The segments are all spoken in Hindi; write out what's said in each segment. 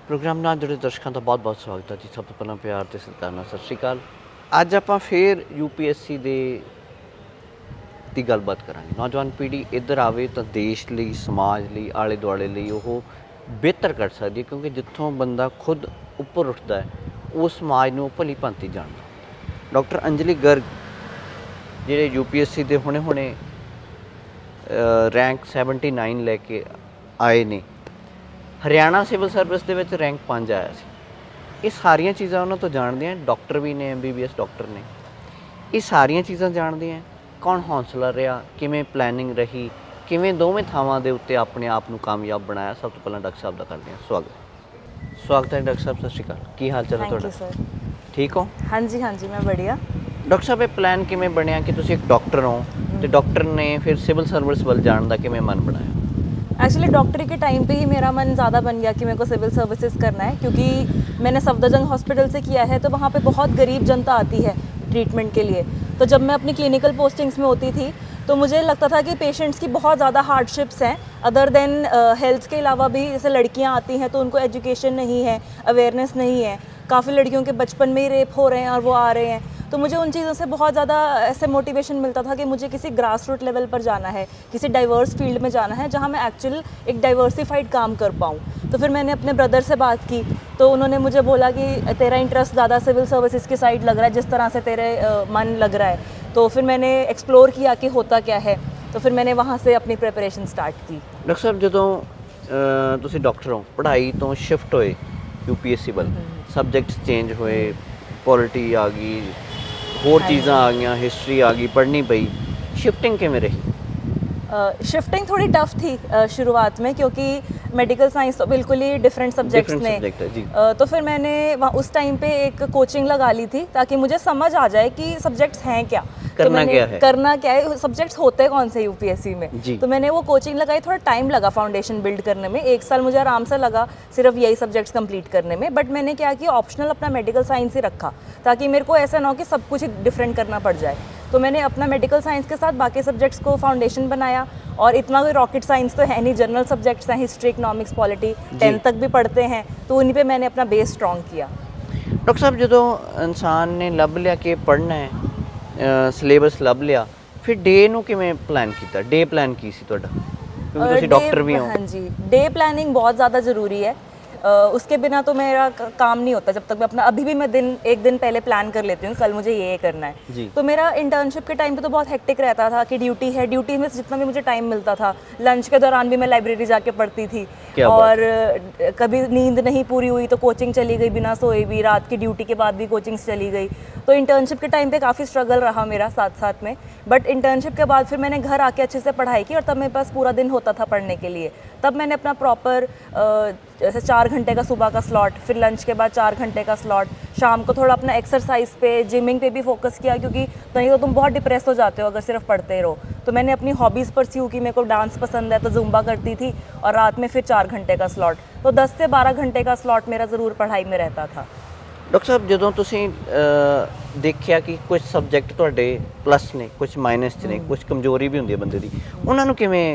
प्रोग्राम ਨਾਲ जुड़े दर्शकों का बहुत बहुत स्वागत है जी। सब तो पहला प्यार ਤੇ ਸਤਿਕਾਰ ਨਾਲ ਸਤਿ ਸ਼੍ਰੀ ਅਕਾਲ। ਅੱਜ ਆਪਾਂ ਫੇਰ यूपीएससी ਦੀ ਗੱਲਬਾਤ ਕਰਾਂਗੇ। ਨੌਜਵਾਨ ਪੀੜ੍ਹੀ ਇੱਧਰ ਆਵੇ ਤਾਂ ਦੇਸ਼ ਲਈ, ਸਮਾਜ ਲਈ, ਆਲੇ ਦੁਆਲੇ ਲਈ ਉਹ ਬਿਹਤਰ ਕਰ ਸਕਦੀ ਹੈ, ਕਿਉਂਕਿ ਜਿੱਥੋਂ ਬੰਦਾ ਖੁਦ ਉੱਪਰ ਉੱਠਦਾ ਹੈ ਉਹ ਸਮਾਜ ਨੂੰ ਭਲੀ ਭਾਂਤੀ ਜਾਣਦਾ। ਡਾਕਟਰ ਅੰਜਲੀ ਗਰਗ ਜਿਹੜੇ यूपीएससी ਦੇ ਹੁਣੇ ਰੈਂਕ 79 ਲੈ ਕੇ ਆਏ ਨੇ, हरियाणा सिविल सर्विस ਦੇ ਵਿੱਚ ਰੈਂਕ 5 ਆਇਆ ਸੀ। ਇਹ ਸਾਰੀਆਂ ਚੀਜ਼ਾਂ ਉਹਨਾਂ ਤੋਂ ਜਾਣਦੇ ਆ। ਡਾਕਟਰ ਵੀ ਨੇ, MBBS ਡਾਕਟਰ ਨੇ। ਇਹ ਸਾਰੀਆਂ ਚੀਜ਼ਾਂ ਜਾਣਦੇ ਆ। ਕੌਣ ਹੌਸਲਾ ਰਿਹਾ, ਕਿਵੇਂ ਪਲੈਨਿੰਗ ਰਹੀ, ਕਿਵੇਂ ਦੋਵੇਂ ਥਾਵਾਂ ਦੇ ਉੱਤੇ ਆਪਣੇ ਆਪ ਨੂੰ ਕਾਮਯਾਬ ਬਣਾਇਆ। ਸਭ ਤੋਂ ਪਹਿਲਾਂ ਡਾਕਟਰ ਸਾਹਿਬ ਦਾ ਕਰਦੇ ਹਾਂ ਸਵਾਗਤ ਹੈ। ਡਾਕਟਰ ਸਾਹਿਬ ਸਤਿ ਸ਼੍ਰੀ ਅਕਾਲ, ਕੀ ਹਾਲ ਚਾਲ ਹੈ ਤੁਹਾਡਾ? सर ਠੀਕ ਹੋ? हाँ जी मैं बढ़िया। ਡਾਕਟਰ ਸਾਹਿਬ ਇਹ ਪਲਾਨ ਕਿਵੇਂ ਬਣਿਆ ਕਿ ਤੁਸੀਂ ਇੱਕ ਡਾਕਟਰ ਹੋ ਤੇ ਡਾਕਟਰ ਨੇ ਫਿਰ ਸਿਵਲ ਸਰਵਿਸ ਵੱਲ ਜਾਣ ਦਾ ਕਿਵੇਂ ਮਨ ਬਣਾਇਆ? एक्चुअली डॉक्टरी के टाइम पे ही मेरा मन ज़्यादा बन गया कि मेरे को सिविल सर्विसेज करना है, क्योंकि मैंने सफदरजंग हॉस्पिटल से किया है तो वहाँ पे बहुत गरीब जनता आती है ट्रीटमेंट के लिए। तो जब मैं अपनी क्लिनिकल पोस्टिंग्स में होती थी तो मुझे लगता था कि पेशेंट्स की बहुत ज़्यादा हार्डशिप्स हैं। अदर देन हेल्थ के अलावा भी जैसे लड़कियाँ आती हैं तो उनको एजुकेशन नहीं है, अवेयरनेस नहीं है। काफ़ी लड़कियों के बचपन में ही रेप हो रहे हैं और वो आ रहे हैं। तो मुझे उन चीज़ों से बहुत ज़्यादा ऐसे मोटिवेशन मिलता था कि मुझे किसी ग्रास रूट लेवल पर जाना है, किसी डाइवर्स फील्ड में जाना है जहाँ मैं एक्चुअल एक डाइवर्सिफाइड काम कर पाऊँ। तो फिर मैंने अपने ब्रदर से बात की तो उन्होंने मुझे बोला कि तेरा इंटरेस्ट ज़्यादा सिविल सर्विसेज की साइड लग रहा है, जिस तरह से तेरे मन लग रहा है। तो फिर मैंने एक्सप्लोर किया कि होता क्या है। तो फिर मैंने वहाँ से अपनी प्रिपरेशन स्टार्ट की। ਡਾਕਟਰ ਸਾਹਿਬ ਜਦੋਂ ਤੁਸੀਂ ਡਾਕਟਰ ਹੋ, ਪੜ੍ਹਾਈ ਤੋਂ ਸ਼ਿਫਟ ਹੋਏ यूपीएससी ਵੱਲ, ਸਬਜੈਕਟਸ ਚੇਂਜ ਹੋਏ, ਪੋਲਿਟੀ ਆ ਗਈ, ਹੋਰ ਚੀਜ਼ਾਂ ਆ ਗਈਆਂ, ਹਿਸਟਰੀ ਆ ਗਈ, ਪੜ੍ਹਨੀ ਪਈ, शिफ्टिंग ਕਿਵੇਂ ਰਹੀ? शिफ्टिंग थोड़ी टफ थी शुरुआत में, क्योंकि मेडिकल साइंस तो बिल्कुल ही डिफरेंट सब्जेक्ट्स ने। तो फिर मैंने उस टाइम पे एक कोचिंग लगा ली थी ताकि मुझे समझ आ जाए कि सब्जेक्ट्स हैं क्या, करना क्या है, सब्जेक्ट्स होते कौन से यूपीएससी में। तो मैंने वो कोचिंग लगाई। थोड़ा टाइम लगा फाउंडेशन बिल्ड करने में, 1 साल मुझे आराम से लगा सिर्फ यही सब्जेक्ट्स कंप्लीट करने में। बट मैंने क्या किया, ऑप्शनल अपना मेडिकल साइंस ही रखा ताकि मेरे को ऐसा ना हो कि सब कुछ डिफरेंट करना पड़ जाए। तो मैंने अपना मेडिकल साइंस के साथ बाकी सब्जेक्ट्स को फाउंडेशन बनाया। और इतना कोई रॉकेट साइंस तो है नहीं, जनरल सब्जेक्ट्स हैं, हिस्ट्री, इकोनॉमिक्स, पॉलिटी, 10th तक भी पढ़ते हैं। तो उन्हीं पे मैंने अपना बेस स्ट्रॉन्ग किया। ਡਾਕਟਰ ਸਾਹਿਬ ਜਦੋਂ ਇਨਸਾਨ ਨੇ ਲੱਭ ਲਿਆ ਕਿ ਪੜ੍ਹਨਾ ਹੈ, ਸਿਲੇਬਸ ਲੱਭ ਲਿਆ, ਫਿਰ ਡੇ ਨੂੰ ਕਿਵੇਂ ਪਲਾਨ ਕੀਤਾ? ਡੇ ਪਲਾਨ ਕੀ ਸੀ ਤੁਹਾਡਾ, ਕਿਉਂਕਿ ਤੁਸੀਂ ਡਾਕਟਰ ਵੀ ਹੋ? हाँ जी, डे प्लानिंग बहुत ज़्यादा ज़रूरी है। उसके बिना तो मेरा काम नहीं होता। जब तक मैं अपना, अभी भी मैं एक दिन पहले प्लान कर लेती हूँ, कल मुझे ये करना है। तो मेरा इंटर्नशिप के टाइम पे तो बहुत हेक्टिक रहता था कि ड्यूटी है, ड्यूटी में जितना भी मुझे टाइम मिलता था, लंच के दौरान भी मैं लाइब्रेरी जाके पढ़ती थी। और कभी नींद नहीं पूरी हुई तो कोचिंग चली गई बिना सोए भी, रात की ड्यूटी के बाद भी कोचिंग्स चली गई। तो इंटर्नशिप के टाइम पे काफ़ी स्ट्रगल रहा मेरा साथ साथ में। बट इंटर्नशिप के बाद फिर मैंने घर आके अच्छे से पढ़ाई की और तब मेरे पास पूरा दिन होता था पढ़ने के लिए। तब मैंने अपना प्रॉपर जैसे 4 घंटे का सुबह का स्लॉट, फिर लंच के बाद 4 घंटे का स्लॉट, शाम को थोड़ा अपना एक्सरसाइज पे, जिमिंग पे भी फोकस किया, क्योंकि नहीं तो तुम बहुत डिप्रेस हो जाते हो अगर सिर्फ पढ़ते रहो। तो मैंने अपनी हॉबीज़ परस्यू की। मेरे को डांस पसंद है तो जुम्बा करती थी, और रात में फिर 4 घंटे का स्लॉट। तो 10 से 12 घंटे का स्लॉट मेरा ज़रूर पढ़ाई में रहता था। ਡਾਕਟਰ ਸਾਹਿਬ ਜਦੋਂ ਤੁਸੀਂ ਦੇਖਿਆ ਕਿ ਕੁਝ ਸਬਜੈਕਟ ਤੁਹਾਡੇ ਪਲੱਸ ਨੇ, ਕੁਝ ਮਾਈਨਸ 'ਚ ਨੇ, ਕੁਝ ਕਮਜ਼ੋਰੀ ਵੀ ਹੁੰਦੀ ਹੈ ਬੰਦੇ ਦੀ, ਉਹਨਾਂ ਨੂੰ ਕਿਵੇਂ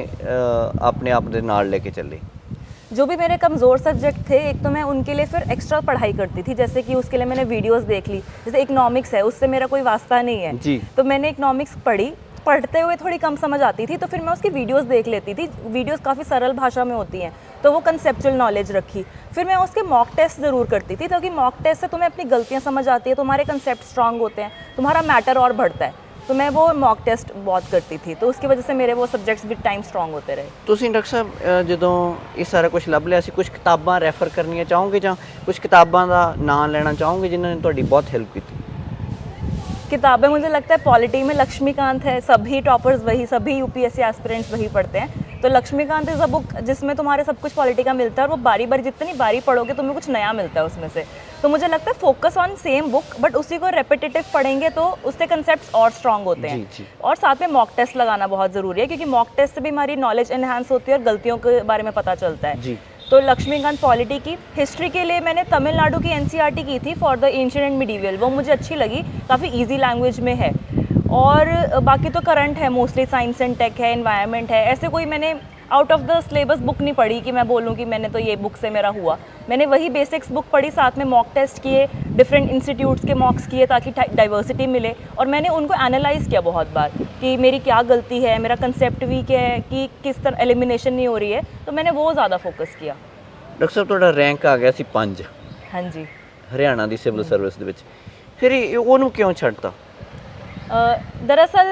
ਆਪਣੇ ਆਪ ਦੇ ਨਾਲ ਲੈ ਕੇ ਚੱਲੇ? जो भी मेरे कमज़ोर सब्जेक्ट थे, एक तो मैं उनके लिए फिर एक्स्ट्रा पढ़ाई करती थी। जैसे कि उसके लिए मैंने वीडियोस देख ली। जैसे इकोनॉमिक्स है, उससे मेरा कोई वास्ता नहीं है तो मैंने इकोनॉमिक्स पढ़ी। पढ़ते हुए थोड़ी कम समझ आती थी तो फिर मैं उसकी वीडियोस देख लेती थी। वीडियोस काफ़ी सरल भाषा में होती हैं तो वो कंसेप्चुअल नॉलेज रखी। फिर मैं उसके मॉक टेस्ट ज़रूर करती थी, ताकि मॉक टेस्ट से तुम्हें अपनी गलतियाँ समझ आती है, तुम्हारे कंसेप्ट स्ट्रांग होते हैं, तुम्हारा मैटर और बढ़ता है। तो मैं वो मॉक टेस्ट बहुत करती थी, तो उसकी वजह से मेरे वो सब्जेक्ट्स विद टाइम स्ट्रांग होते रहे। ਤੁਸੀਂ ਡਾਕਟਰ ਸਾਹਿਬ ਜਦੋਂ ਇਹ ਸਾਰਾ ਕੁਝ ਲੱਭ ਲਿਆ ਸੀ, ਕੁਝ ਕਿਤਾਬਾਂ ਰੈਫਰ ਕਰਨੀਆਂ ਚਾਹੋਗੇ ਜਾਂ ਕੁਝ ਕਿਤਾਬਾਂ ਦਾ ਨਾਮ ਲੈਣਾ ਚਾਹੋਗੇ जिन्होंने ਤੁਹਾਡੀ बहुत हेल्प की? किताबें मुझे लगता है पॉलिटी में लक्ष्मीकांत है, सभी टॉपर्स वही, सभी यूपीएससी एस्पिरेंट्स वही पढ़ते हैं। तो लक्ष्मीकांत इज़ अ बुक जिसमें तुम्हारे सब कुछ पॉलिटी का मिलता है, और वो बारी बारी जितनी बारी पढ़ोगे तुम्हें कुछ नया मिलता है उसमें से। तो मुझे लगता है focus on same book, but उसी को रेपिटेटिव पढ़ेंगे तो उसके कंसेप्ट्स और स्ट्रांग होते हैं। और साथ में मॉक टेस्ट लगाना बहुत ज़रूरी है, क्योंकि मॉक टेस्ट से भी हमारी नॉलेज एनहांस होती है और गलतियों के बारे में पता चलता है। तो लक्ष्मीकांत पॉलिटी की। हिस्ट्री के लिए मैंने तमिलनाडु की एनसीईआरटी की थी for the ancient and medieval, वो मुझे अच्छी लगी, काफ़ी इजी लैंग्वेज में है। और बाकी तो करंट है, मोस्टली साइंस एंड टेक है, एनवायरनमेंट है, ऐसे कोई मैंने out of the syllabus book नहीं पढ़ी कि मैं बोलूँ कि मैंने तो ये बुक से मेरा हुआ। मैंने वही बेसिक्स बुक पढ़ी, साथ में मॉक टेस्ट किए, डिफरेंट इंस्टीट्यूट्स के मॉक्स किए ताकि डाइवर्सिटी मिले, और मैंने उनको एनालाइज किया बहुत बार कि मेरी क्या गलती है, मेरा कंसेप्ट वीक है कि किस तरह एलिमिनेशन नहीं हो रही है, तो मैंने वो ज़्यादा फोकस किया। ਡਾਕਟਰ ਸਾਹਿਬ ਤੁਹਾਡਾ ਰੈਂਕ ਆ ਗਿਆ ਸੀ 5 हाँ जी। ਹਰਿਆਣਾ ਦੀ ਸਿਵਲ ਸਰਵਿਸ ਦੇ ਵਿੱਚ, ਫਿਰ ਉਹਨੂੰ ਕਿਉਂ ਛੱਡਤਾ? दरअसल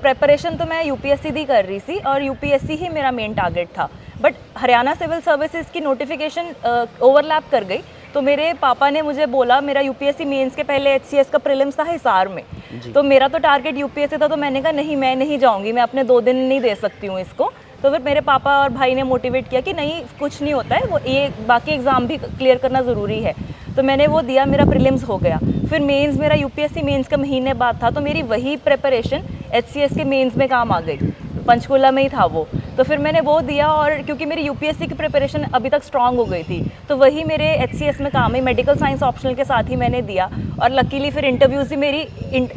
प्रेपरेशन तो मैं यूपीएससी दी कर रही थी और यूपीएससी ही मेरा मेन टारगेट था, बट हरियाणा सिविल सर्विसेज की नोटिफिकेशन ओवरलैप कर गई। तो मेरे पापा ने मुझे बोला, मेरा यूपीएससी मेंस के पहले एचसीएस का प्रीलिम्स था हिसार में, तो मेरा तो टारगेट यूपीएससी था, तो मैंने कहा नहीं मैं नहीं जाऊँगी, मैं अपने 2 दिन नहीं दे सकती हूँ इसको। तो फिर मेरे पापा और भाई ने मोटिवेट किया कि नहीं कुछ नहीं होता है, वो ये बाकी एग्ज़ाम भी क्लियर करना ज़रूरी है। तो मैंने वो दिया, मेरा प्रीलिम्स हो गया। फिर मेंस मेरा यूपीएससी मेंस का महीने बाद था, तो मेरी वही प्रिपरेशन एचसीएस के मेंस में काम आ गई, पंचकुला में ही था वो। तो फिर मैंने वो दिया, और क्योंकि मेरी यूपीएससी की प्रिपरेशन अभी तक स्ट्रांग हो गई थी, तो वही मेरे एचसीएस में काम है। मेडिकल साइंस ऑप्शनल के साथ ही मैंने दिया, और लकीली फिर इंटरव्यूज़ भी मेरी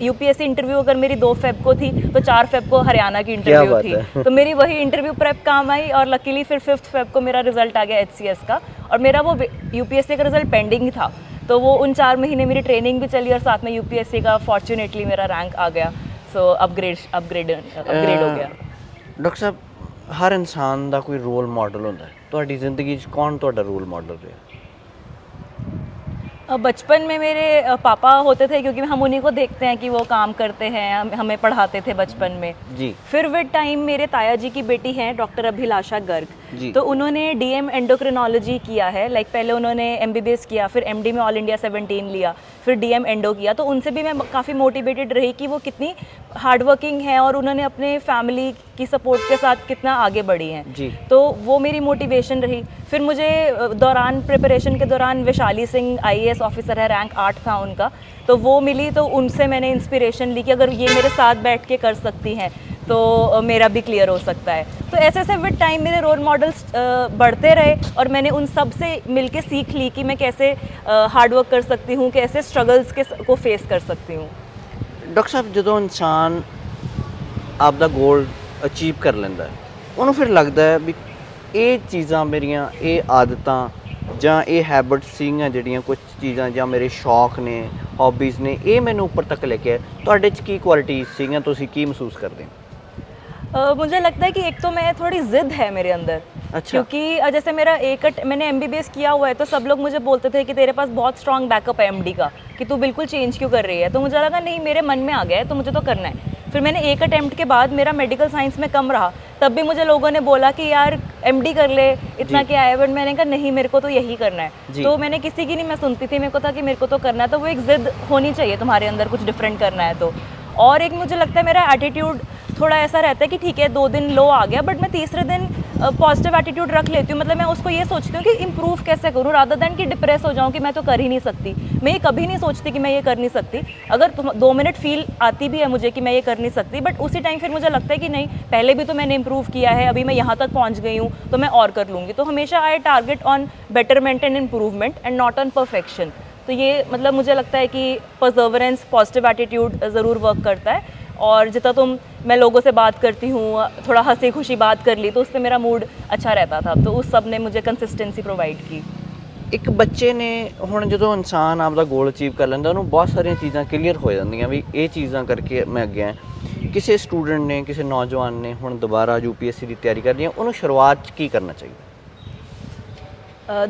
यूपीएससी इंटरव्यू अगर मेरी 2 फेब को थी तो 4 फेब को हरियाणा की इंटरव्यू थी, तो मेरी वही इंटरव्यू प्रेप काम आई, और लकीली फिर 5th फेब को मेरा रिजल्ट आ गया एचसीएस का, और मेरा वो यूपीएससी का रिजल्ट पेंडिंग ही था। तो वो उन 4 महीने मेरी ट्रेनिंग भी चली, और साथ में यूपीएससी का फॉर्चुनेटली मेरा रैंक आ गया, सो अपग्रेड हो गया। ਡਾਕਟਰ ਸਾਹਿਬ ਹਰ ਇਨਸਾਨ ਦਾ ਕੋਈ ਰੋਲ ਮਾਡਲ ਹੁੰਦਾ ਹੈ, ਤੁਹਾਡੀ ਜ਼ਿੰਦਗੀ 'ਚ ਕੌਣ ਤੁਹਾਡਾ ਰੋਲ ਮਾਡਲ ਰਿਹਾ? बचपन में मेरे पापा होते थे, क्योंकि हम उन्हीं को देखते हैं कि वो काम करते हैं, हमें पढ़ाते थे बचपन में जी। फिर विद टाइम मेरे ताया जी की बेटी हैं डॉक्टर अभिलाषा गर्ग, तो उन्होंने डीएम एंडोक्रिनोलॉजी किया है, लाइक पहले उन्होंने एमबीबीएस किया, फिर एमडी में ऑल इंडिया 17 लिया, फिर डीएम एंडो किया। तो उनसे भी मैं काफ़ी मोटिवेटेड रही कि वो कितनी हार्ड वर्किंग है, और उन्होंने अपने फैमिली की सपोर्ट के साथ कितना आगे बढ़ी हैं, तो वो मेरी मोटिवेशन रही। फिर मुझे दौरान प्रिपरेशन के दौरान वैशाली सिंह आईएएस ऑफिसर है, रैंक 8 था उनका, तो वो मिली, तो उनसे मैंने इंस्पिरेशन ली कि अगर ये मेरे साथ बैठ के कर सकती हैं तो मेरा भी क्लियर हो सकता है। तो ऐसे ऐसे विद टाइम मेरे रोल मॉडल्स बढ़ते रहे, और मैंने उन सब से मिलके सीख ली कि मैं कैसे हार्ड वर्क कर सकती हूँ, कैसे स्ट्रगल्स को फेस कर सकती हूँ। ਡਾਕਟਰ ਸਾਹਿਬ ਜਦੋਂ ਇਨਸਾਨ ਆਪਦਾ ਗੋਲ ਅਚੀਵ ਕਰ ਲੈਂਦਾ ਹੈ, ਉਹਨੂੰ ਫਿਰ ਲੱਗਦਾ ਹੈ ਵੀ ਇਹ ਚੀਜ਼ਾਂ ਮੇਰੀਆਂ, ਇਹ ਆਦਤਾਂ ਜਾਂ ਇਹ ਹੈਬਿਟਸ ਸੀਗੀਆਂ ਜਿਹੜੀਆਂ ਕੁਝ ਚੀਜ਼ਾਂ ਜਾਂ ਮੇਰੇ ਸ਼ੌਕ ਨੇ, ਹੌਬੀਜ਼ ਨੇ, ਇਹ ਮੈਨੂੰ ਉੱਪਰ तक ਲੈ ਕੇ ਆਏ। ਤੁਹਾਡੇ 'ਚ ਕੀ ਕੁਆਲਿਟੀਜ਼ ਸੀਗੀਆਂ, ਤੁਸੀਂ ਕੀ ਮਹਿਸੂਸ ਕਰਦੇ ਹੋ? मुझे लगता है कि एक तो मैं थोड़ी ज़िद है मेरे अंदर, अच्छा। क्योंकि जैसे मेरा मैंने एमबीबीएस किया हुआ है, तो सब लोग मुझे बोलते थे कि तेरे पास बहुत स्ट्रॉन्ग बैकअप है एमडी का, कि तू बिल्कुल चेंज क्यों कर रही है। तो मुझे लगा नहीं, मेरे मन में आ गया है तो मुझे तो करना है। फिर मैंने एक अटेम्प्ट के बाद मेरा मेडिकल साइंस में कम रहा, तब भी मुझे लोगों ने बोला कि यार एमडी कर ले, इतना क्या है, बट मैंने कहा नहीं, मेरे को तो यही करना है। तो मैंने किसी की नहीं मैं सुनती थी, मेरे को था कि मेरे को तो करना है। तो वो एक ज़िद होनी चाहिए तुम्हारे अंदर, कुछ डिफरेंट करना है तो। और एक मुझे लगता है मेरा एटीट्यूड थोड़ा ऐसा रहता है कि ठीक है 2 दिन लो आ गया, बट मैं तीसरे दिन पॉजिटिव एटीट्यूड रख लेती हूँ। मतलब मैं उसको ये सोचती हूँ कि इम्प्रूव कैसे करूँ, रादर दैन कि डिप्रेस हो जाऊँ कि मैं तो कर ही नहीं सकती। मैं ये कभी नहीं सोचती कि मैं ये कर नहीं सकती। अगर 2 मिनट फील आती भी है मुझे कि मैं ये कर नहीं सकती, बट उसी टाइम फिर मुझे लगता है कि नहीं, पहले भी तो मैंने इम्प्रूव किया है, अभी मैं यहाँ तक पहुँच गई हूँ तो मैं और कर लूँगी। तो हमेशा I target on betterment and improvement and not on perfection. तो ये मतलब मुझे लगता है कि परजर्वरेंस, पॉजिटिव एटीट्यूड ज़रूर वर्क करता है। और जितना मैं लोगों से बात करती हूँ, थोड़ा हंसी खुशी बात कर ली, तो उससे मेरा मूड अच्छा रहता था। तो उस सब ने मुझे कंसिस्टेंसी प्रोवाइड की। ਇੱਕ ਬੱਚੇ ਨੇ ਹੁਣ ਜਦੋਂ ਇਨਸਾਨ ਆਪਦਾ ਗੋਲ ਅਚੀਵ ਕਰ ਲੈਂਦਾ, ਉਹਨੂੰ ਬਹੁਤ ਸਾਰੀਆਂ ਚੀਜ਼ਾਂ ਕਲੀਅਰ ਹੋ ਜਾਂਦੀਆਂ ਵੀ ਇਹ ਚੀਜ਼ਾਂ ਕਰਕੇ ਮੈਂ ਅੱਗੇ ਆ। ਕਿਸੇ ਸਟੂਡੈਂਟ ਨੇ, ਕਿਸੇ ਨੌਜਵਾਨ ਨੇ ਹੁਣ ਦੁਬਾਰਾ यूपीएससी ਦੀ ਤਿਆਰੀ ਕਰਨੀ ਹੈ, ਉਹਨੂੰ ਸ਼ੁਰੂਆਤ 'ਚ ਕੀ ਕਰਨਾ ਚਾਹੀਦਾ?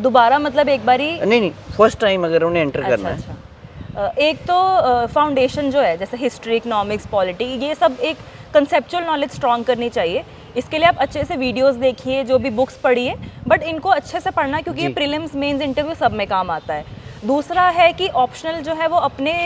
दोबारा मतलब एक बारी नहीं, फर्स्ट टाइम अगर उन्हें एंटर करना है। अच्छा। एक तो फाउंडेशन जो है, जैसे हिस्ट्री, इकोनॉमिक्स, पॉलिटी, ये सब एक कंसेप्चुअल नॉलेज स्ट्रॉन्ग करनी चाहिए। इसके लिए आप अच्छे से वीडियोस देखिए, जो भी बुक्स पढ़िए, बट इनको अच्छे से पढ़ना, क्योंकि ये प्रीलिम्स, मेंस, इंटरव्यू सब में काम आता है। दूसरा है कि ऑप्शनल जो है वो अपने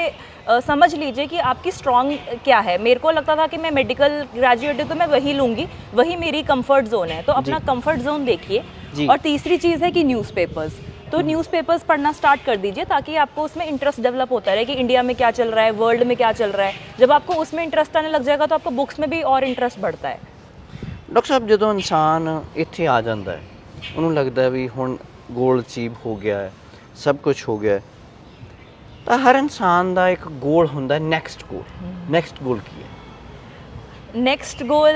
समझ लीजिए कि आपकी स्ट्रॉन्ग क्या है। मेरे को लगता था कि मैं मेडिकल ग्रेजुएट हूँ तो मैं वही लूँगी, वही मेरी कंफर्ट जोन है, तो अपना कंफर्ट जोन देखिए। और तीसरी चीज़ है कि न्यूज़पेपर्स, तो न्यूज़पेपर्स पढ़ना स्टार्ट कर दीजिए, ताकि आपको उसमें इंटरेस्ट डेवलप होता रहे कि इंडिया में क्या चल रहा है, वर्ल्ड में क्या चल रहा है। जब आपको उसमें इंटरेस्ट आने लग जाएगा तो आपको बुक्स में भी और इंटरेस्ट बढ़ता है। ਡਾਕਟਰ ਸਾਹਿਬ ਜਦੋਂ ਇਨਸਾਨ ਇੱਥੇ ਆ ਜਾਂਦਾ ਹੈ, ਉਹਨੂੰ ਲੱਗਦਾ ਵੀ ਹੁਣ ਗੋਲ ਅਚੀਵ ਹੋ ਗਿਆ ਹੈ, ਸਭ ਕੁਝ ਹੋ ਗਿਆ ਹੈ, ਤਾਂ ਹਰ ਇਨਸਾਨ ਦਾ ਇੱਕ ਗੋਲ ਹੁੰਦਾ, ਨੈਕਸਟ ਗੋਲ ਕੀ ਹੈ? नेक्स्ट गोल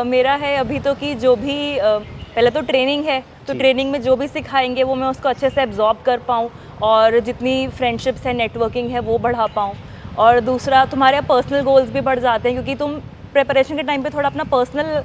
मेरा है अभी तो कि जो भी पहले तो ट्रेनिंग है, तो ट्रेनिंग में जो भी सिखाएंगे वो मैं उसको अच्छे से एब्जॉर्ब कर पाऊँ और जितनी फ्रेंडशिप्स है, नेटवर्किंग है, वो बढ़ा पाऊँ। और दूसरा, तुम्हारे पर्सनल गोल्स भी बढ़ जाते हैं क्योंकि तुम प्रिपरेशन के टाइम पे थोड़ा अपना पर्सनल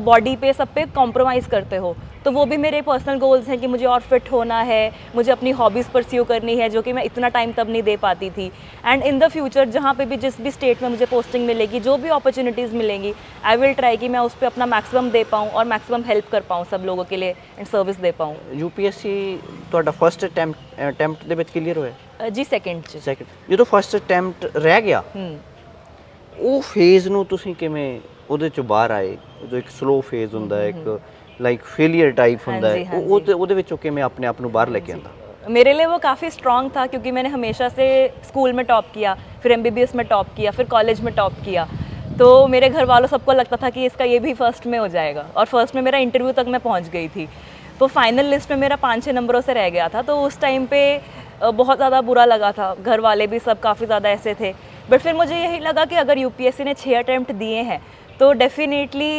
बॉडी पे सब पे कॉम्प्रोमाइज़ करते हो। तो वो भी मेरे पर्सनल गोल्स हैं कि मुझे और फिट होना है, मुझे अपनी हॉबीज़ परस्यू करनी है, जो कि मैं इतना टाइम तब नहीं दे पाती थी। एंड इन द फ्यूचर जहाँ पे भी जिस भी स्टेट में मुझे पोस्टिंग मिलेगी, जो भी अपॉर्चुनिटीज़ मिलेंगी, आई विल ट्राई कि मैं उस पर अपना मैक्सिमम दे पाऊँ और मैक्सिमम हेल्प कर पाऊँ सब लोगों के लिए एंड सर्विस दे पाऊँ। यूपीएससी ਤੁਹਾਡਾ ਫਸਟ ਅਟੈਂਪਟ ਦੇ ਵਿੱਚ ਕਲੀਅਰ ਹੋਇਆ? जी सेकेंड ਸੈਕਿੰਡ। ਜਦੋਂ ਫਸਟ ਅਟੈਂਪਟ ਰਹਿ ਗਿਆ, ਉਹ ਫੇਜ਼ ਨੂੰ ਤੁਸੀਂ ਕਿਵੇਂ ਉਹਦੇ ਚੋਂ ਬਾਹਰ ਆਏ? ਜੋ ਇੱਕ ਸਲੋ ਫੇਜ਼ ਹੁੰਦਾ ਹੈ, ਇੱਕ ਲਾਈਕ ਫੇਲਿयर टाइप ਹੁੰਦਾ ਹੈ, ਉਹ ਉਹਦੇ ਵਿੱਚੋਂ ਕਿਵੇਂ ਆਪਣੇ ਆਪ ਨੂੰ ਬਾਹਰ ਲੈ ਕੇ ਆਂਦਾ? मेरे लिए वो काफ़ी स्ट्रॉन्ग था क्योंकि मैंने हमेशा से स्कूल में टॉप किया, फिर MBBS में टॉप किया, फिर कॉलेज में टॉप किया। तो मेरे घर वालों सबको लगता था कि इसका ये भी फर्स्ट में हो जाएगा और फर्स्ट में मेरा इंटरव्यू तक मैं पहुंच गई थी। तो फाइनल लिस्ट में मेरा 5-6 नंबरों से रह गया था। तो उस टाइम पे बहुत ज़्यादा बुरा लगा था, घर वाले भी सब काफ़ी ज़्यादा ऐसे थे। बट फिर मुझे यही लगा कि अगर यूपीएससी ने 6 अटैम्प्ट दिए हैं तो डेफिनेटली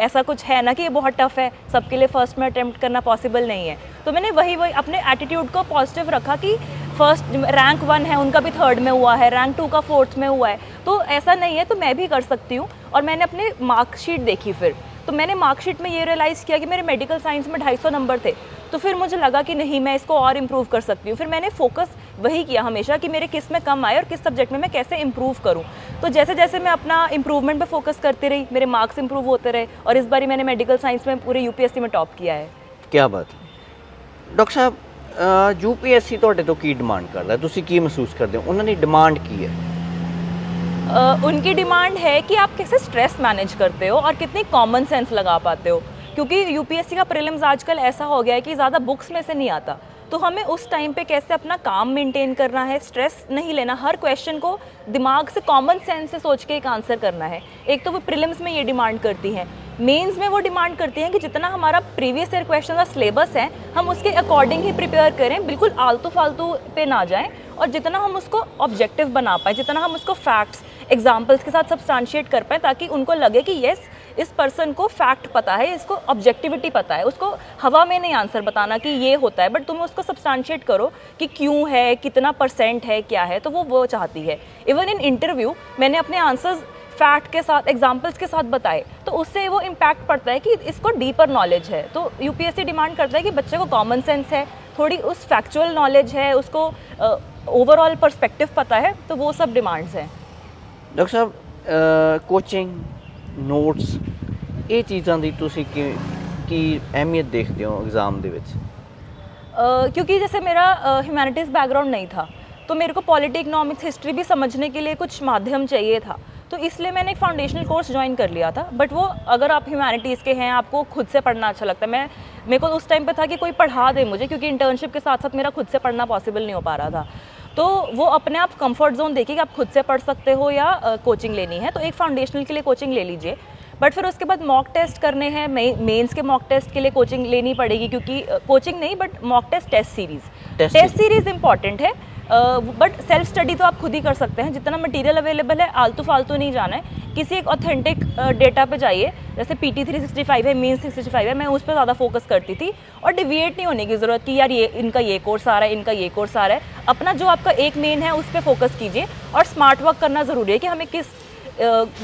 ऐसा कुछ है ना कि ये बहुत टफ है, सबके लिए फर्स्ट में अटैम्प्ट करना पॉसिबल नहीं है। तो मैंने वही अपने एटीट्यूड को पॉजिटिव रखा कि फर्स्ट रैंक 1 है, उनका भी 3rd में हुआ है, रैंक 2 का 4th में हुआ है, तो ऐसा नहीं है, तो मैं भी कर सकती हूँ। और मैंने अपने मार्कशीट देखी, फिर तो मैंने मार्कशीट में ये रियलाइज़ किया कि मेरे मेडिकल साइंस में 250 नंबर थे। तो फिर मुझे लगा कि नहीं, मैं इसको और इम्प्रूव कर सकती हूँ। फिर मैंने फोकस वही किया हमेशा कि मेरे किस में कम आए और किस सब्जेक्ट में मैं कैसे इम्प्रूव करूँ। तो जैसे जैसे मैं अपना इम्प्रूवमेंट पे फोकस करती रही, मेरे मार्क्स इम्प्रूव होते रहे और इस बार मैंने मेडिकल साइंस में पूरे यूपीएससी में टॉप किया है। क्या बात है। डॉक्टर साहब, यूपीएससी ਤੁਹਾਡੇ ਤੋਂ ਕੀ ਡਿਮਾਂਡ ਕਰਦਾ ਹੈ? ਤੁਸੀਂ ਕੀ ਮਹਿਸੂਸ ਕਰਦੇ ਹੋ? ਉਹਨਾਂ ਦੀ ਡਿਮਾਂਡ ਕੀ ਹੈ? उनकी डिमांड है कि आप कैसे स्ट्रेस मैनेज करते हो और कितनी कॉमन सेंस लगा पाते हो, क्योंकि यूपीएससी का प्रीलिम्स आजकल ऐसा हो गया है कि ज़्यादा बुक्स में से नहीं आता। तो हमें उस टाइम पे कैसे अपना काम मेंटेन करना है, स्ट्रेस नहीं लेना, हर क्वेश्चन को दिमाग से कॉमन सेंस से सोच के एक आंसर करना है। एक तो वो प्रीलिम्स में ये डिमांड करती हैं, मेंस में वो डिमांड करती हैं कि जितना हमारा प्रीवियस ईयर क्वेश्चन का सिलेबस है हम उसके अकॉर्डिंग ही प्रिपेयर करें, बिल्कुल आलतू फालतू पे ना जाएं, और जितना हम उसको ऑब्जेक्टिव बना पाएँ, जितना हम उसको फैक्ट्स एग्जाम्पल्स के साथ सब्सटेंशिएट कर पाएँ, ताकि उनको लगे कि येस, इस पर्सन को फैक्ट पता है, इसको ऑब्जेक्टिविटी पता है। उसको हवा में नहीं आंसर बताना कि ये होता है, बट तुम उसको सब्सटेंशिएट करो कि क्यों है, कितना % है, क्या है। तो वो चाहती है। इवन इन इंटरव्यू मैंने अपने आंसर्स फैक्ट के साथ, एग्जाम्पल्स के साथ बताए, तो उससे वो इम्पैक्ट पड़ता है कि इसको डीपर नॉलेज है। तो यूपीएससी डिमांड करता है कि बच्चे को कॉमन सेंस है, थोड़ी उस फैक्चुअल नॉलेज है, उसको ओवरऑल पर्सपेक्टिव पता है। तो वो सब डिमांड्स हैं। डॉक्टर साहब, कोचिंग, नोट्स, ਇਹ ਚੀਜ਼ਾਂ ਦੀ ਤੁਸੀਂ ਕੀ ਅਹਿਮੀਅਤ ਦੇਖਦੇ ਹੋ एग्ज़ाम ਦੇ ਵਿੱਚ? क्योंकि जैसे मेरा ह्यूमैनिटीज़ बैकग्राउंड नहीं था, तो मेरे को पॉलिटी, इकोनॉमिक्स, हिस्ट्री भी समझने के लिए कुछ माध्यम चाहिए था। तो इसलिए मैंने एक फाउंडेशनल कोर्स ज्वाइन कर लिया था। बट वो अगर आप ह्यूमैनिटीज़ के हैं, आपको खुद से पढ़ना अच्छा लगता है। मेरे को उस टाइम पे था कि कोई पढ़ा दे मुझे, क्योंकि इंटर्नशिप के साथ साथ मेरा खुद से पढ़ना पॉसिबल नहीं हो पा रहा था। तो वो अपने आप कंफर्ट जोन देखिए कि आप खुद से पढ़ सकते हो या कोचिंग लेनी है, तो एक फाउंडेशनल के लिए कोचिंग ले लीजिए। बट फिर उसके बाद मॉक टेस्ट करने हैं, मेंस के मॉक टेस्ट के लिए कोचिंग लेनी पड़ेगी, क्योंकि कोचिंग नहीं but mock test series important है। बट सेल्फ स्टडी तो आप खुद ही कर सकते हैं। जितना मटेरियल अवेलेबल है, आलतू फालतू नहीं जाना है, किसी एक ऑथेंटिक डेटा पे जाइए। जैसे PT 365 है, मेंस 365 है, मैं उस पर ज़्यादा फोकस करती थी। और डिविएट नहीं होने की ज़रूरत कि यार ये इनका ये कोर्स आ रहा है, इनका ये कोर्स आ रहा है। अपना जो आपका एक मेन है उस पर फोकस कीजिए, और स्मार्ट वर्क करना ज़रूरी है कि हमें किस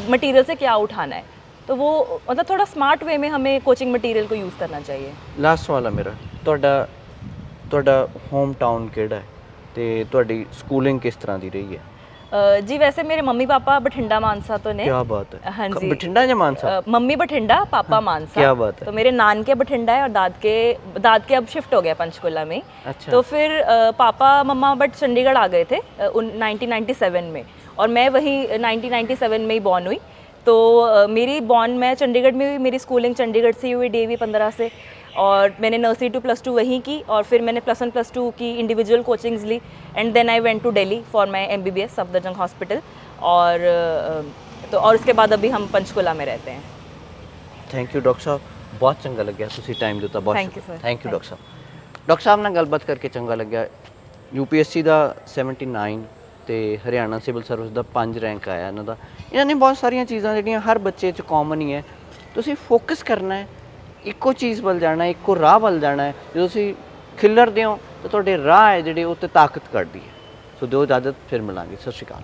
मटीरियल से क्या उठाना है। तो वो मतलब थोड़ा स्मार्ट वे में हमें कोचिंग मटीरियल को यूज़ करना चाहिए। ਲਾਸਟ ਸਵਾਲ ਹੈ ਮੇਰਾ, ਤੁਹਾਡਾ ਹੋਮ ਟਾਊਨ ਕਿਹੜਾ ਹੈ ਤੇ ਤੁਹਾਡੀ ਸਕੂਲਿੰਗ ਕਿਸ ਤਰ੍ਹਾਂ ਦੀ ਰਹੀ ਹੈ? जी वैसे मेरे मम्मी पापा बठिंडा मानसा तो ने। क्या बात है। हाँ जी, बठिंडा या मानसा? मम्मी बठिंडा, पापा मानसा। क्या बात है। तो मेरे नान के बठिंडा है और दाद के अब शिफ्ट हो गया पंचकुला में। अच्छा। तो फिर पापा मम्मा बट चंडीगढ़ आ गए थे 1997 में, और मैं वही 1997 में ही बॉर्न हुई। तो मेरी बॉर्न मैं चंडीगढ़ में हुई, मेरी स्कूलिंग चंडीगढ़ से हुई DAV 15 से, और मैंने नर्सरी टू +2 वहीं की, और फिर मैंने +1 +2 की इंडिविजुअल कोचिंग्स ली, and then I went to Delhi for my MBBS Safdarjung hospital. और तो और उसके बाद अभी हम पंचकुला में रहते हैं। थैंक यू डॉक्टर साहब, बहुत चंगा लग्या ਤੁਸੀਂ ਟਾਈਮ ਦਿੱਤਾ, ਬਹੁਤ Thank you, sir. Thank you doctor Sahib. Doctor ਸਾਹਿਬ ਨਾਲ ਗੱਲਬਾਤ ਕਰਕੇ ਚੰਗਾ ਲੱਗਿਆ। UPSC ਦਾ 79 ਤੇ ਹਰਿਆਣਾ ਸਿਵਲ ਸਰਵਿਸ ਦਾ 5 ਰੈਂਕ ਆਇਆ ਇਹਨਾਂ ਦਾ। ਇਹਨਾਂ ਨੇ ਬਹੁਤ ਸਾਰੀਆਂ ਚੀਜ਼ਾਂ ਜਿਹੜੀਆਂ ਹਰ ਬੱਚੇ 'ਚ ਕਾਮਨ ਹੀ ਹੈ। ਤੁਸੀਂ ਫੋਕਸ ਕਰਨਾ ਹੈ, ਇੱਕੋ ਚੀਜ਼ ਵੱਲ ਜਾਣਾ, ਇੱਕੋ ਰਾਹ ਵੱਲ ਜਾਣਾ ਹੈ। ਜਦੋਂ ਤੁਸੀਂ ਖਿਲਰਦੇ ਹੋ ਤਾਂ ਤੁਹਾਡੇ ਰਾਹ ਹੈ ਜਿਹੜੇ ਉਹ 'ਤੇ ਤਾਕਤ ਕੱਢਦੀ ਹੈ। ਸੋ ਦਿਓ ਇਜਾਜ਼ਤ, ਫਿਰ ਮਿਲਾਂਗੇ। ਸਤਿ ਸ਼੍ਰੀ ਅਕਾਲ।